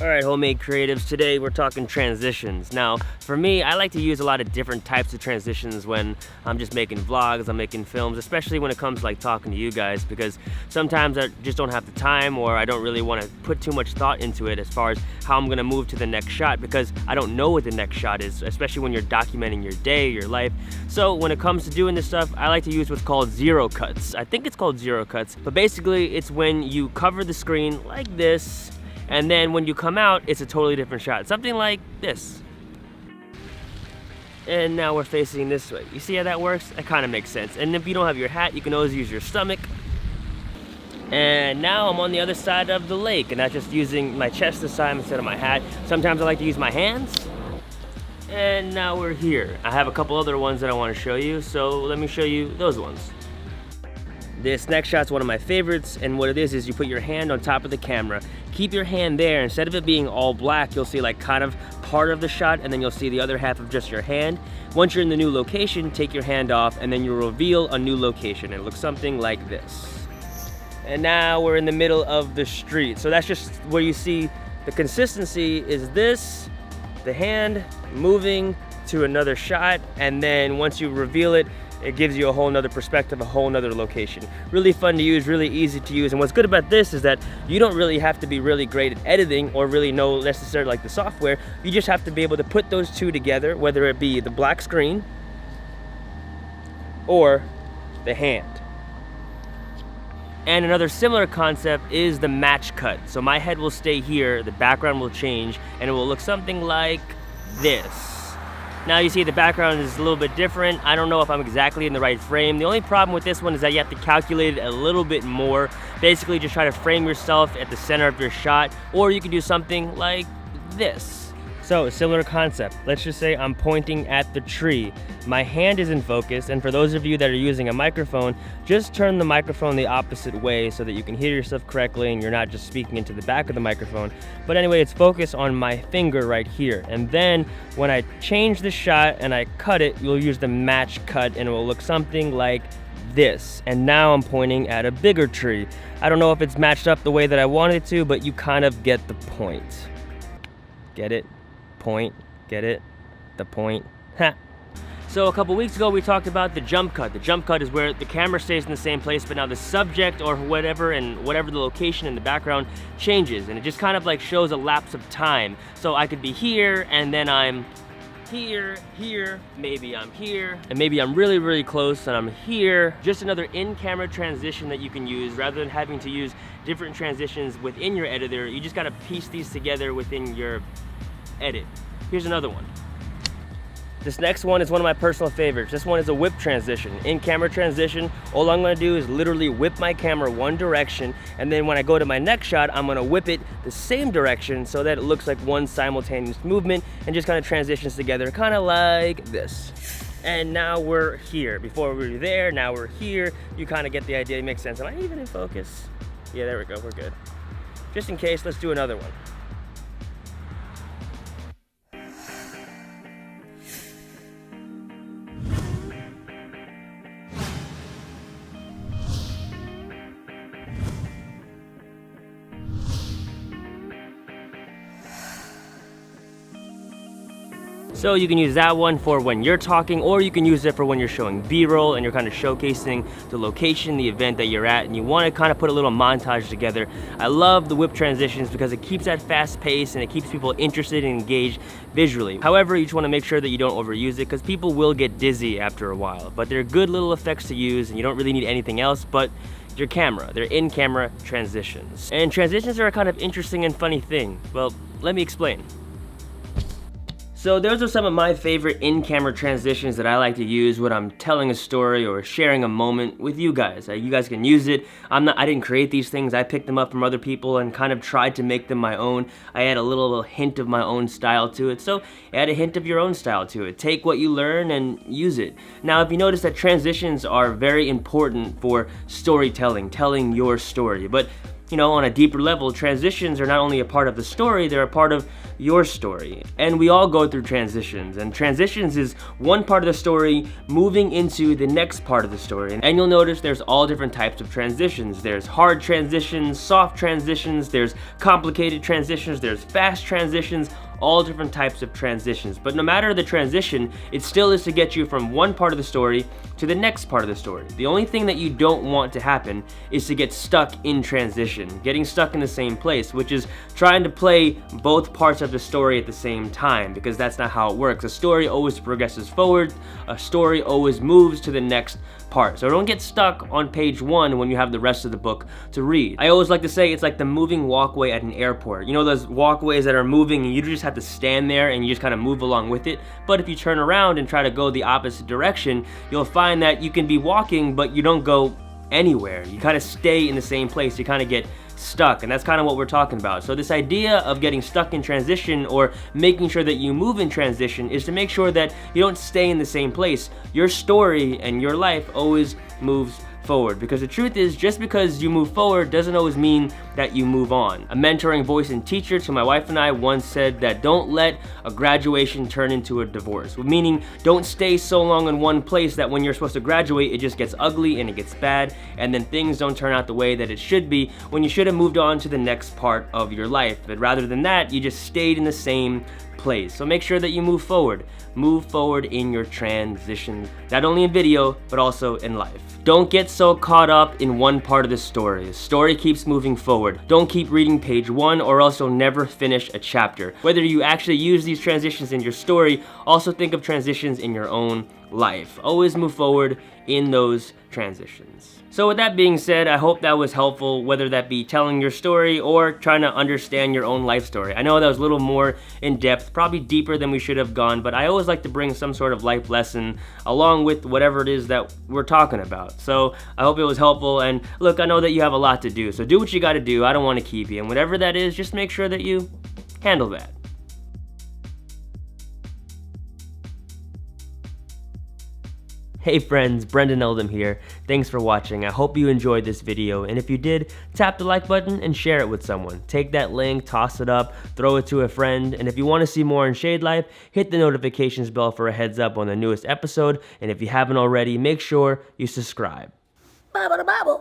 Alright, homemade creatives, today we're talking transitions. Now, for me, I like to use a lot of different types of transitions when I'm just making vlogs, I'm making films, especially when it comes to like talking to you guys, because sometimes I just don't have the time, or I don't really want to put too much thought into it as far as how I'm going to move to the next shot, because I don't know what the next shot is, especially when you're documenting your day, your life. So when it comes to doing this stuff, I like to use what's called zero cuts. I think it's called zero cuts, but basically it's when you cover the screen like this, and then when you come out, it's a totally different shot. Something like this. And now we're facing this way. You see how that works? That kind of makes sense. And if you don't have your hat, you can always use your stomach. And now I'm on the other side of the lake, and that's just using my chest this time instead of my hat. Sometimes I like to use my hands. And now we're here. I have a couple other ones that I want to show you, so let me show you those ones. This next shot's one of my favorites, and what it is you put your hand on top of the camera. Keep your hand there. Instead of it being all black, you'll see like kind of part of the shot, and then you'll see the other half of just your hand. Once you're in the new location, take your hand off, and then you'll reveal a new location. It looks something like this. And now we're in the middle of the street. So that's just where you see the consistency is this, the hand moving to another shot, and then once you reveal it, it gives you a whole nother perspective, a whole nother location. Really fun to use, really easy to use. And what's good about this is that you don't really have to be really great at editing or really know necessarily like the software. You just have to be able to put those two together, whether it be the black screen or the hand. And another similar concept is the match cut. So my head will stay here, the background will change, and it will look something like this. Now you see the background is a little bit different. I don't know if I'm exactly in the right frame. The only problem with this one is that you have to calculate it a little bit more. Basically just try to frame yourself at the center of your shot, or you can do something like this. So a similar concept. Let's just say I'm pointing at the tree. My hand is in focus, and for those of you that are using a microphone, just turn the microphone the opposite way so that you can hear yourself correctly and you're not just speaking into the back of the microphone. But anyway, it's focused on my finger right here. And then when I change the shot and I cut it, you'll use the match cut, and it will look something like this. And now I'm pointing at a bigger tree. I don't know if it's matched up the way that I wanted it to, but you kind of get the point. Get it? Point. Get it? The point. Ha! So a couple weeks ago we talked about the jump cut. The jump cut is where the camera stays in the same place, but now the subject or whatever the location in the background changes, and it just kind of like shows a lapse of time. So I could be here, and then I'm here, maybe I'm here, and maybe I'm really, really close and I'm here. Just another in-camera transition that you can use rather than having to use different transitions within your editor. You just gotta piece these together within your edit. Here's another one. This next one is one of my personal favorites. This one is a whip transition. In-camera transition, all I'm gonna do is literally whip my camera one direction, and then when I go to my next shot, I'm gonna whip it the same direction so that it looks like one simultaneous movement and just kind of transitions together, kind of like this. And now we're here. Before we were there, now we're here. You kind of get the idea, it makes sense. Am I even in focus? Yeah, there we go, we're good. Just in case, let's do another one. So you can use that one for when you're talking, or you can use it for when you're showing B-roll and you're kind of showcasing the location, the event that you're at, and you want to kind of put a little montage together. I love the whip transitions because it keeps that fast pace and it keeps people interested and engaged visually. However, you just want to make sure that you don't overuse it, because people will get dizzy after a while. But they're good little effects to use, and you don't really need anything else but your camera. They're in-camera transitions. And transitions are a kind of interesting and funny thing. Well, let me explain. So those are some of my favorite in-camera transitions that I like to use when I'm telling a story or sharing a moment with you guys. You guys can use it. I didn't create these things. I picked them up from other people and kind of tried to make them my own. I add a little hint of my own style to it. So add a hint of your own style to it. Take what you learn and use it. Now, if you notice that transitions are very important for storytelling, telling your story. But you know, on a deeper level, transitions are not only a part of the story, they're a part of your story. And we all go through transitions, and transitions is one part of the story moving into the next part of the story. And you'll notice there's all different types of transitions. There's hard transitions, soft transitions, there's complicated transitions, there's fast transitions, all different types of transitions. But no matter the transition, it still is to get you from one part of the story to the next part of the story. The only thing that you don't want to happen is to get stuck in transition, getting stuck in the same place, which is trying to play both parts of the story at the same time, because that's not how it works. A story always progresses forward, a story always moves to the next part. So don't get stuck on page 1 when you have the rest of the book to read. I always like to say it's like the moving walkway at an airport. You know those walkways that are moving and you just have to stand there and you just kind of move along with it? But if you turn around and try to go the opposite direction, you'll find that you can be walking, but you don't go anywhere. You kind of stay in the same place. You kind of get stuck, and that's kind of what we're talking about. So this idea of getting stuck in transition, or making sure that you move in transition, is to make sure that you don't stay in the same place. Your story and your life always moves forward, because the truth is, just because you move forward doesn't always mean that you move on. A mentoring voice and teacher to my wife and I once said that don't let a graduation turn into a divorce, meaning don't stay so long in one place that when you're supposed to graduate, it just gets ugly and it gets bad, and then things don't turn out the way that it should be when you should have moved on to the next part of your life. But rather than that, you just stayed in the same place. So make sure that you move forward. Move forward in your transitions, not only in video, but also in life. Don't get so caught up in one part of the story. The story keeps moving forward. Don't keep reading page 1, or else you'll never finish a chapter. Whether you actually use these transitions in your story, also think of transitions in your own life. Always move forward in those transitions. So with that being said, I hope that was helpful, whether that be telling your story or trying to understand your own life story. I know that was a little more in depth, probably deeper than we should have gone, but I always like to bring some sort of life lesson along with whatever it is that we're talking about. So I hope it was helpful, and look, I know that you have a lot to do, so do what you gotta do. I don't want to keep you, and whatever that is, just make sure that you handle that. Hey friends, Brendan Eldom here. Thanks for watching. I hope you enjoyed this video, and if you did, tap the like button and share it with someone. Take that link, toss it up, throw it to a friend, and if you want to see more on Shade Life, hit the notifications bell for a heads up on the newest episode, and if you haven't already, make sure you subscribe. Bye, bye, bye, bye.